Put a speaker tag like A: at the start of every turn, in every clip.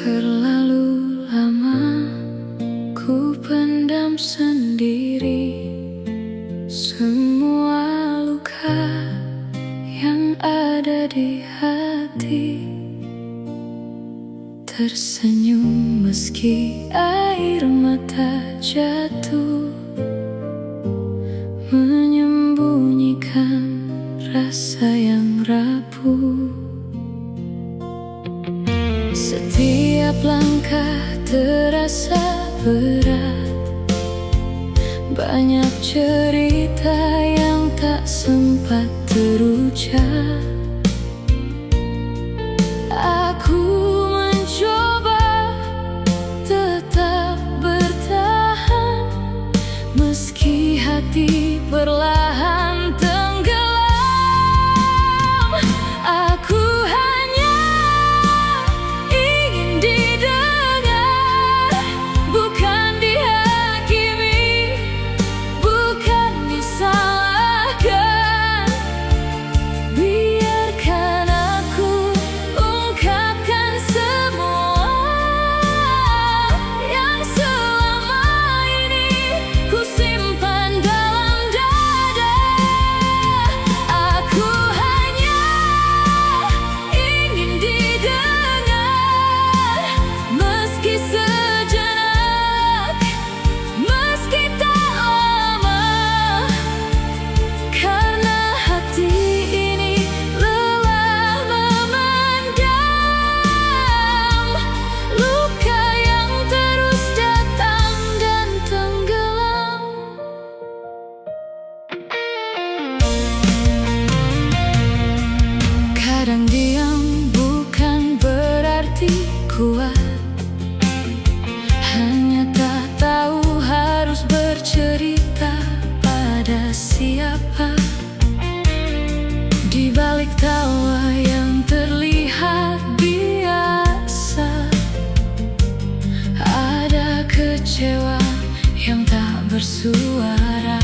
A: Terlalu lama ku pendam sendiri semua luka yang ada di hati. Tersenyum meski air mata jatuh, menyembunyikan rasa yang rapuh. Setiap langkah terasa berat, banyak cerita yang tak sempat terucap. Aku mencoba tetap bertahan, meski hati perlahan tenggelam. Aku hanya ingin didengar, bukan dihakimi, bukan disalahkan. Biarkan aku ungkapkan semua yang selama ini ku simpan dalam dada. Aku hanya ingin didengar, meski sejenak, meski tak lama, karena hati ini lelah memendam luka yang terus datang dan tenggelam. Kadang diam bukan berarti kuat, hanya tak tahu harus bercerita pada siapa. Di balik tawa yang terlihat biasa, ada kecewa yang tak bersuara.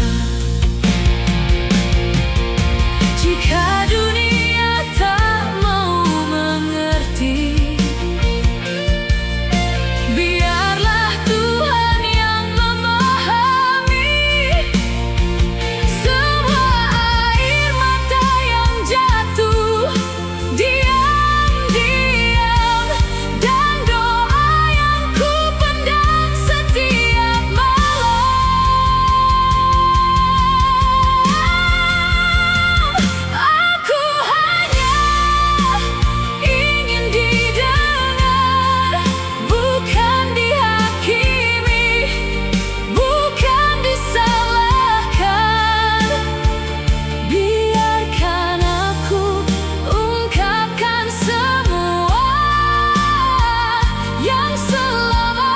A: Jika dunia tak mau mengerti, biarlah Tuhan yang memahami. Semua air mata yang jatuh diam-diam, dan doa yang ku pendam setiap malam. Aku hanya ingin didengar, bukan dihakimi, bukan disalahkan. Biarkan aku ungkapkan semua yang selama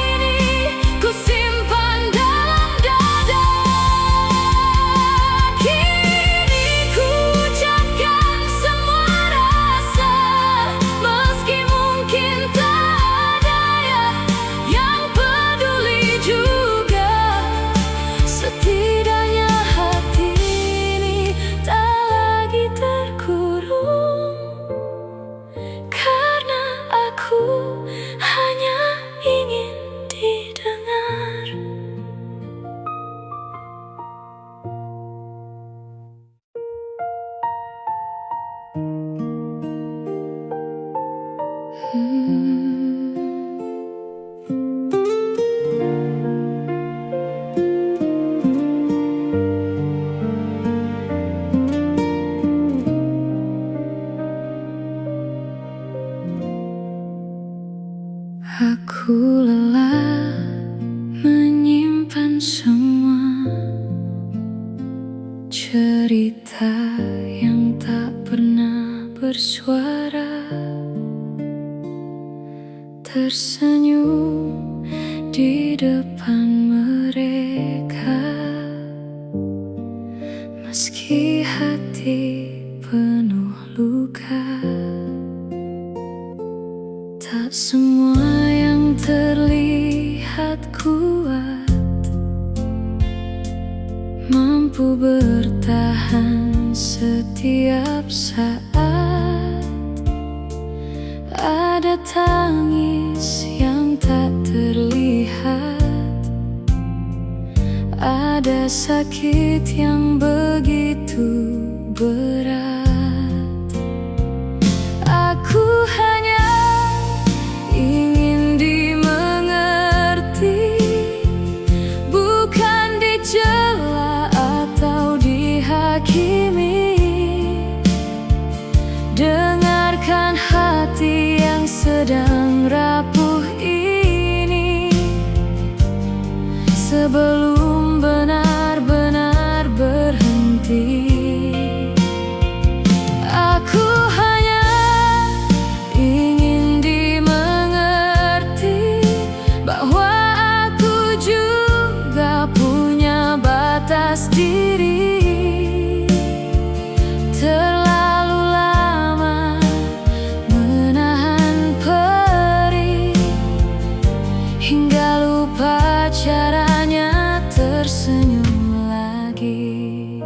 A: ini ku simpan dalam dada. Kini ku ucapkan semua rasa, meski mungkin tak ada yang peduli juga. Setidaknya hati ini tak lagi terkurung, karena aku hanya ingin didengar. Aku lelah menyimpan semua cerita yang tak pernah bersuara. Tersenyum di depan mereka, meski hati penuh luka. Tak semua yang terlihat kuat mampu bertahan setiap saat. Ada tangis yang tak terlihat, ada sakit yang begitu berat. Aku hanya ingin dimengerti, bukan dicela atau dihakimi. Dengarkan hati yang sedang rapuh ini, sebelum benar-benar berhenti. Aku hanya ingin dimengerti bahwa aku juga punya batas diri. Terlalu lama menahan perih, hingga lupa caranya tersenyum lagi.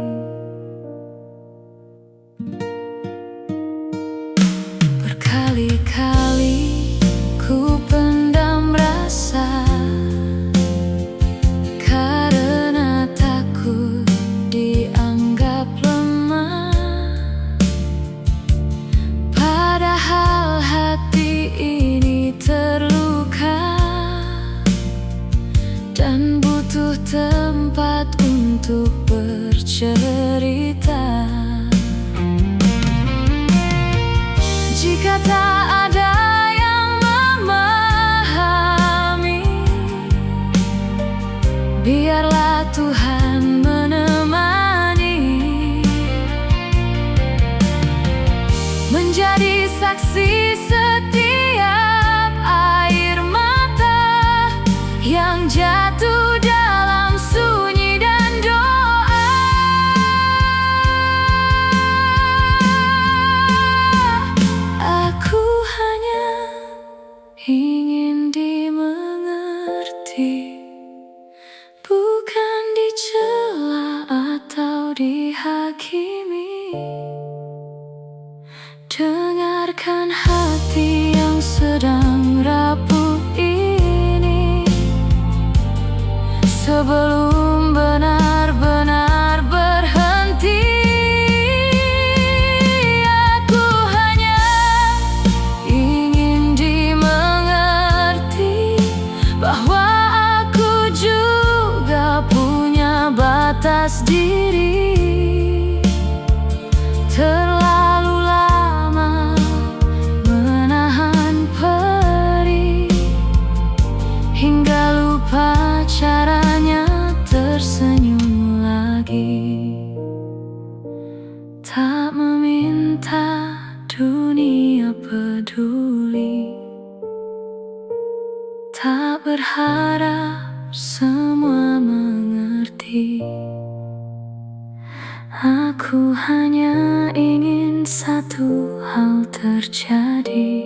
A: Berkali-kali ku pendam rasa karena takut dianggap lemah. Padahal hati ini terluka dan butuh tempat untuk bercerita. Jika tak ada yang memahami, biarlah Tuhan menemani, menjadi saksi setiap air mata yang jatuh dalam sunyi dan doa. Aku hanya ingin dimengerti, bukan dicela atau dihakimi. Dengarkan hati yang sedang rapuh ini, sebelum benar-benar berhenti. Aku hanya ingin dimengerti bahwa aku juga punya batas diri. Terlalu lama menahan perih, hingga lupa caranya tersenyum lagi. Tak meminta dunia peduli, tak berharap semua mengerti. Aku hanya ingin satu hal terjadi,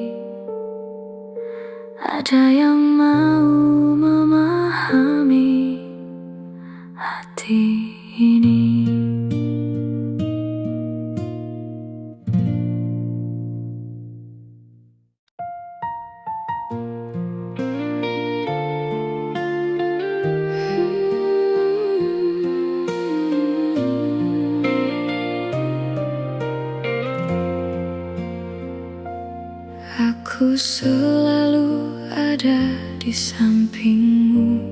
A: ada yang mau memahami hati ini. Aku selalu ada di sampingmu,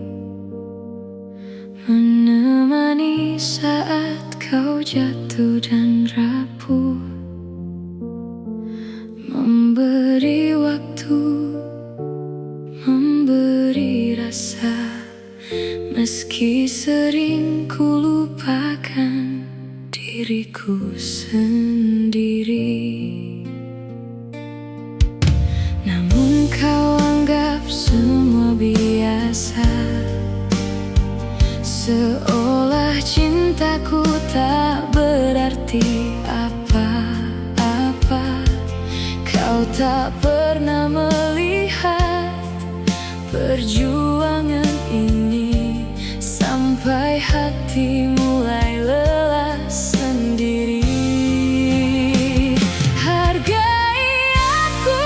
A: menemani saat kau jatuh dan rapuh, memberi waktu, memberi rasa, meski sering ku lupakan diriku sendiri. Namun kau anggap semua biasa, seolah cintaku tak berarti apa-apa. Kau tak pernah melihat perjuangan ini, sampai hati mulai lelah sendiri. Hargai aku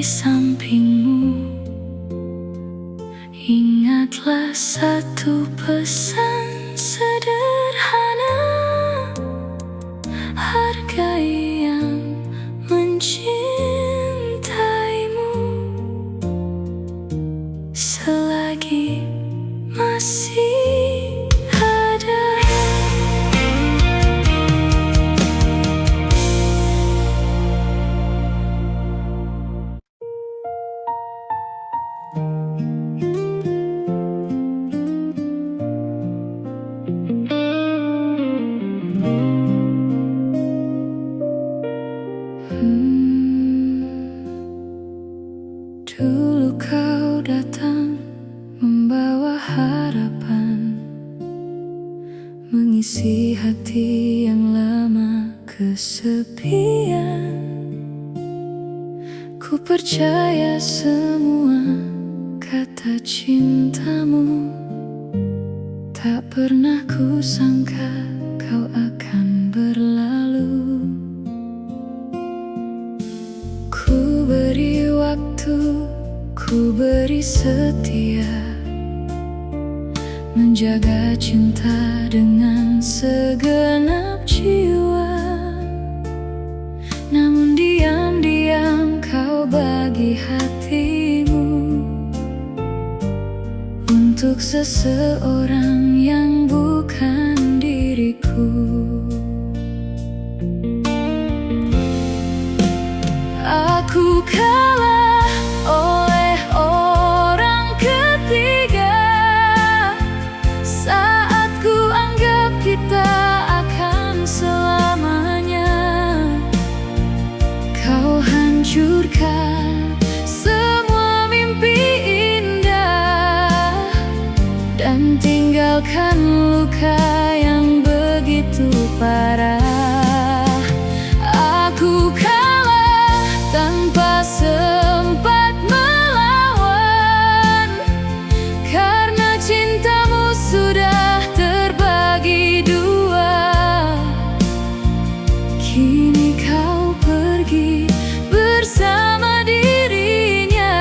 A: sampingmu. Ingatlah satu pesan sederhana: hargai yang mencintaimu selagi masih ada. Dulu kau datang membawa harapan, mengisi hati yang lama kesepian. Ku percaya semua kata cintamu, tak pernah ku sangka kau akan berlalu. Ku beri waktu, ku beri setia, menjaga cinta dengan segenap jiwa. Namun diam-diam kau bagi hatimu untuk seseorang yang bukan diriku. Aku kalah oleh orang ketiga saat ku anggap kita akan selamanya. Kau hancurkan semua mimpi indah dan tinggalkan luka yang begitu parah. Aku kalah tanpa sempat melawan, karena cintamu sudah terbagi dua. Kini kau pergi bersama dirinya,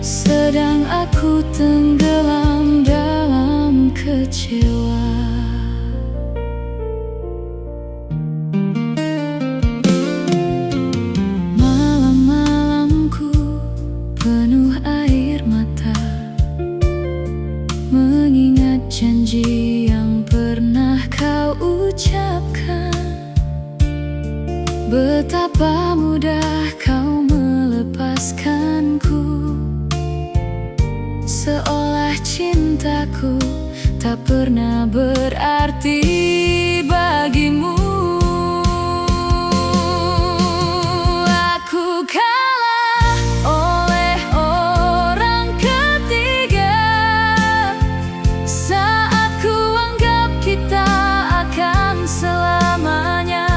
A: sedang aku tenggelam dalam kecewa. Malam-malamku penuh air mata, mengingat janji yang pernah kau ucapkan. Betapa mudah kau melepaskanku, seolah cintaku tak pernah berarti bagimu. Aku kalah oleh orang ketiga saat ku anggap kita akan selamanya.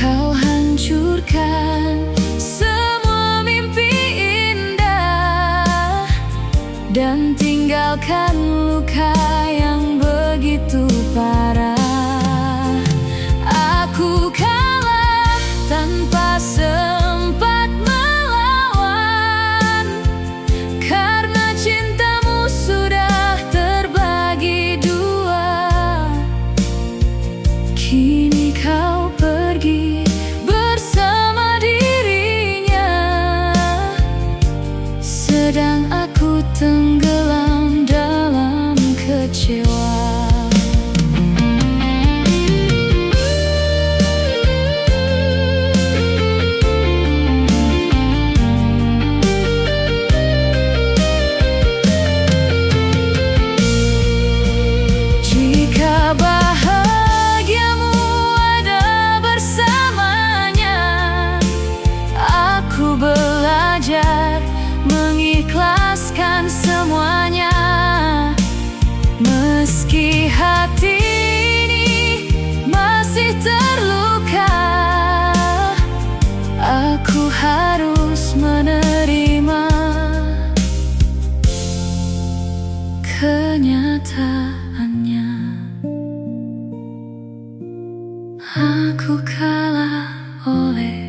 A: Kau hancurkan semua mimpi indah dan tinggalkan luka yang begitu parah. Aku kalah tanpa sempat melawan, karena cintamu sudah terbagi dua. Kini kau pergi bersama dirinya, sedang aku tenggelam dalam kecewa. Jika bahagiamu ada bersamanya, aku belajar mengikhlaskan semuanya. Meski hati ini masih terluka, aku harus menerima kenyataannya. Aku kalah oleh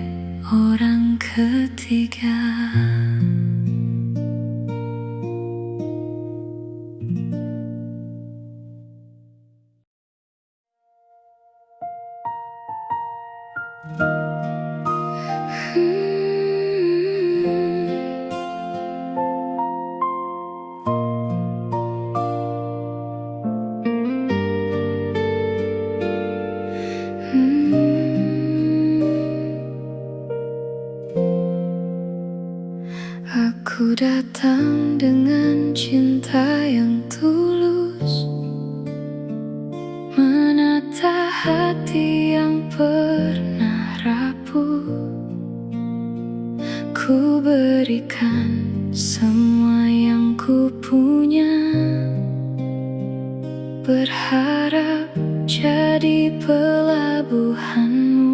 A: Aku datang dengan cinta yang tulus, menata hati yang pernah rapuh. Ku berikan semua yang ku punya, berharap jadi pelabuhanmu.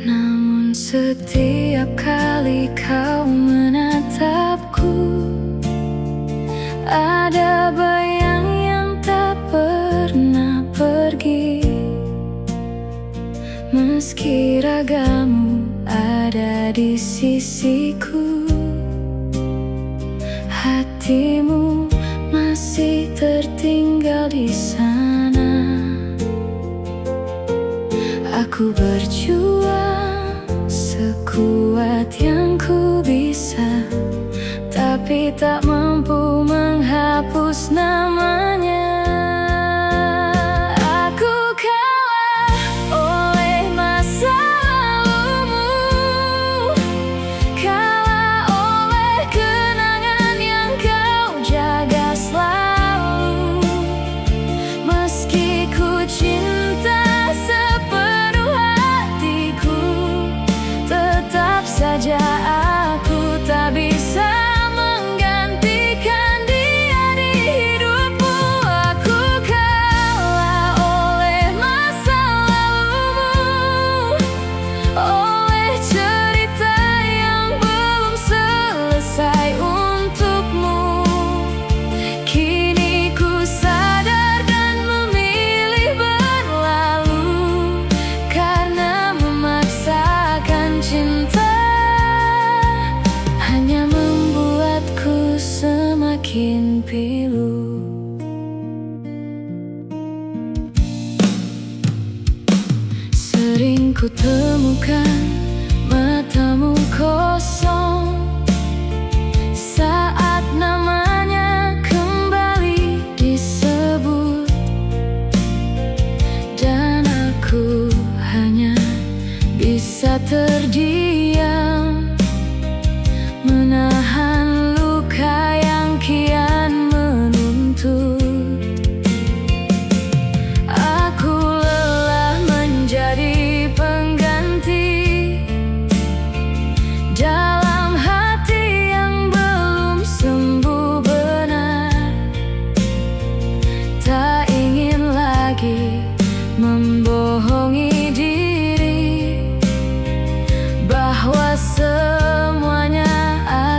A: Namun setiap kali kau menatapku, ada bayang yang tak pernah pergi. Meski ragamu ada di sisiku, hatimu masih tertinggal di sana. Aku berjuang sekuat yang ku bisa, tapi tak mampu menghapus namanya. Aku kalah oleh masa lalumu, kalah oleh kenangan yang kau jaga selalu. Meski ku cinta sepenuh hatiku, tetap saja aku tak bisa menggantikan dia di hidupmu. Aku kalah oleh masa lalumu, oleh cerita yang belum selesai untukmu. Kini ku sadar dan memilih berlalu, karena memaksakan cinta hanya membuatku semakin pilu. Sering ku temukan matamu kosong saat namanya kembali disebut, dan aku hanya bisa terdiam, menahan luka yang kian menuntut. Aku lelah menjadi pengganti dalam hati yang belum sembuh benar. Tak ingin lagi membohongi diri bahwa semuanya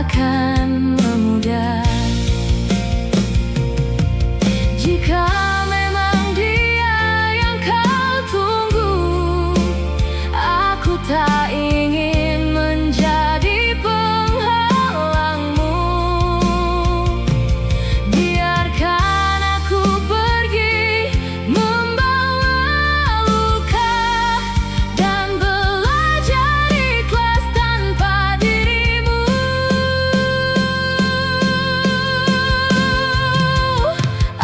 A: akan memudah. Jika memang dia yang kau tunggu, aku tak ingin menjadi penghalangmu. Biarkan aku pergi membawa luka dan belajar ikhlas tanpa dirimu.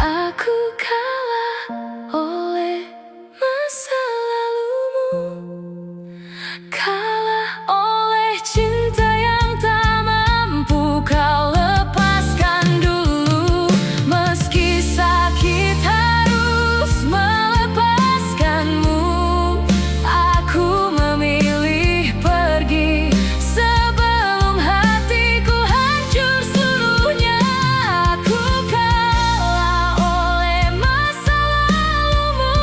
A: Aku kalah oleh masa lalumu, kalah oleh cinta yang tak mampu kau lepaskan dulu. Meski sakit harus melepaskanmu, aku memilih pergi sebelum hatiku hancur seluruhnya. Aku kalah oleh masa lalumu,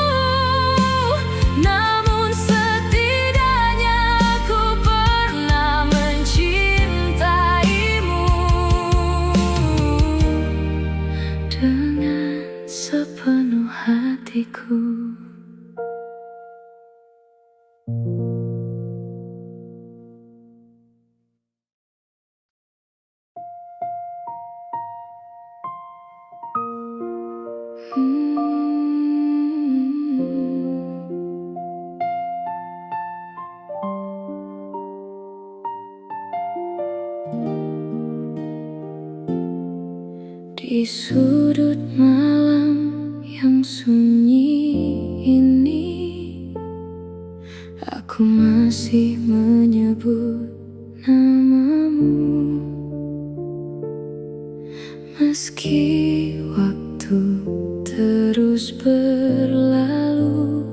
A: namun setidaknya aku pernah mencintaimu dengan sepenuh hatiku. Di sudut malam yang sunyi ini, aku masih menyebut namamu. Meski waktu terus berlalu,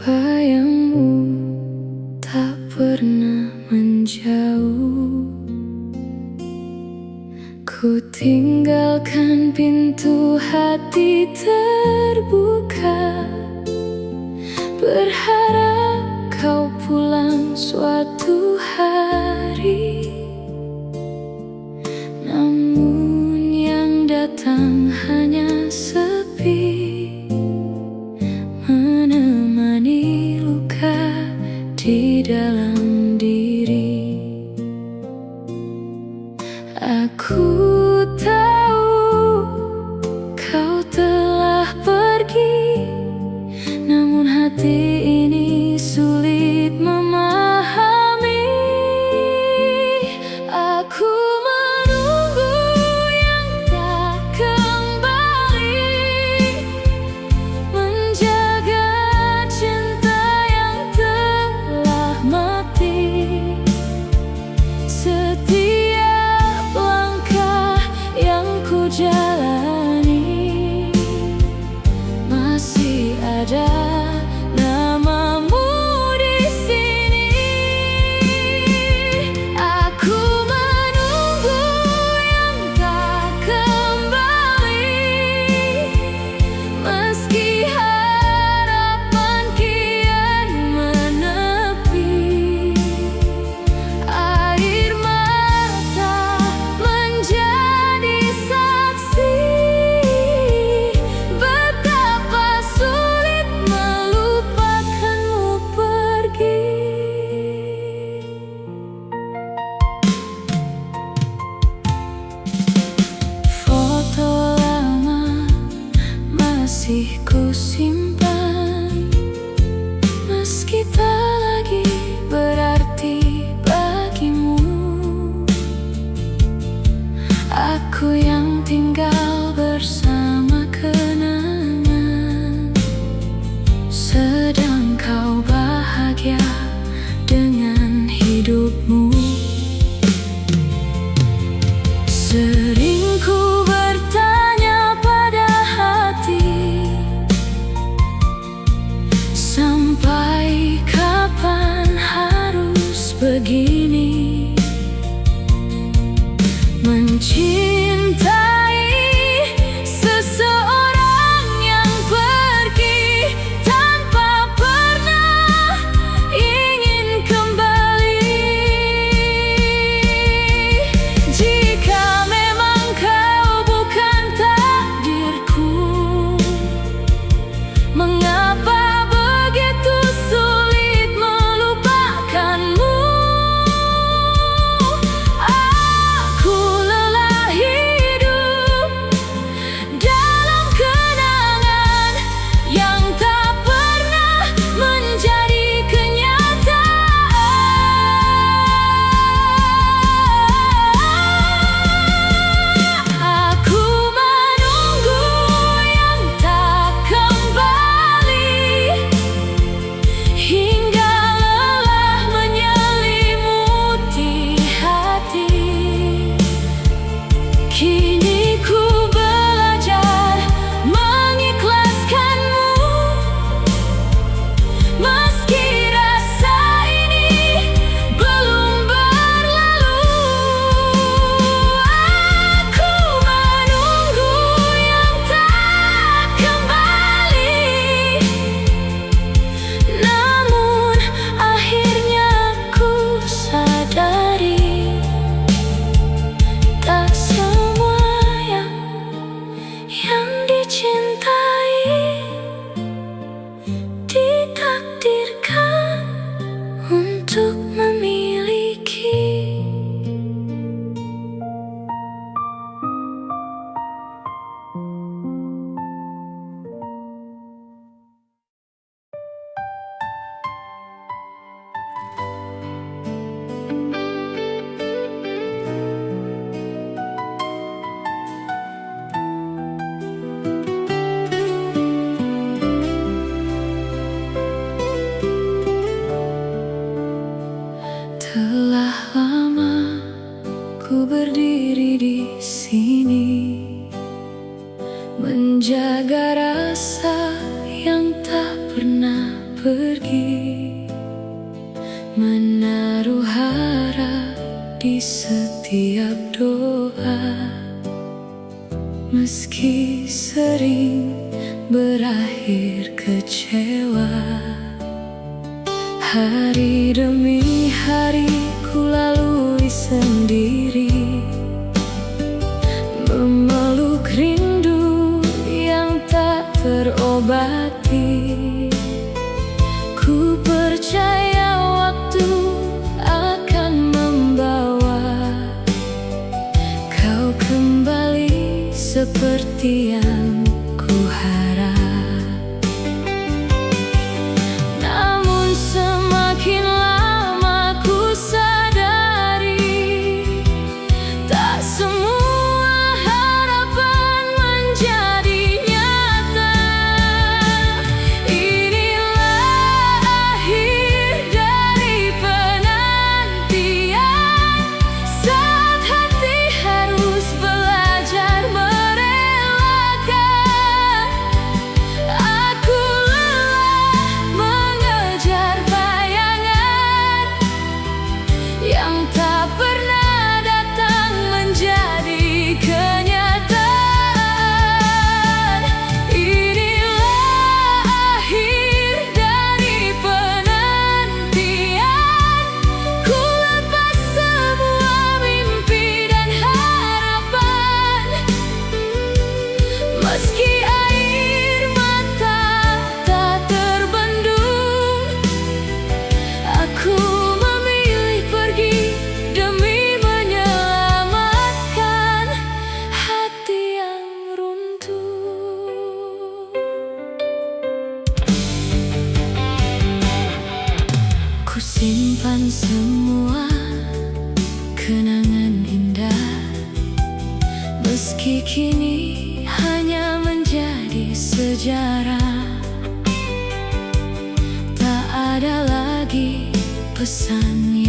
A: bayangmu tak pernah menjauh. Ku tinggalkan pintu hati terbuka, berharap kau pulang suatu hari. Namun yang datang hanya sepi, menemani luka di dalam diri. Aku tahu kau telah pergi, namun hati ini sulit memahami. Aku menunggu yang tak kembali, menjaga cinta yang telah mati. Setiap langkah yang ku jalani, masih ada namamu di sini. Aku menunggu yang tak kembali, meski harapan kian menepi. Air mata menjadi saksi betapa sulit melupakanmu pergi. Foto lama masih ku simpan, meski tak lagi berarti bagimu. Aku yang tinggal bersama kenangan, sedang kau bahagia dengan hidupmu. Sering ku bertanya pada hati, rasa yang tak pernah pergi, menaruh harap di setiap doa. Meski sering berakhir kecewa, hari demi hari ku lalui sendiri, memeluk rindu yang tak terobati. Ku percaya waktu akan membawa kau kembali seperti yang ku harap. Namun semakin lama ku sadari, tak semua harapan menjadi nyata. Inilah akhir dari penantian, saat hati harus belajar merelakan. Aku lelah mengejar bayangan yang tak pernah datang menjadi kenyataan. Inilah akhir dari penantian, ku lepas semua mimpi dan harapan. Meski air mata tak terbendung, aku memilih pergi demi menyelamatkan hati yang runtuh. Ku simpan semua kenangan indah, meski kini hanya menjadi sejarah. Tak ada lagi pesan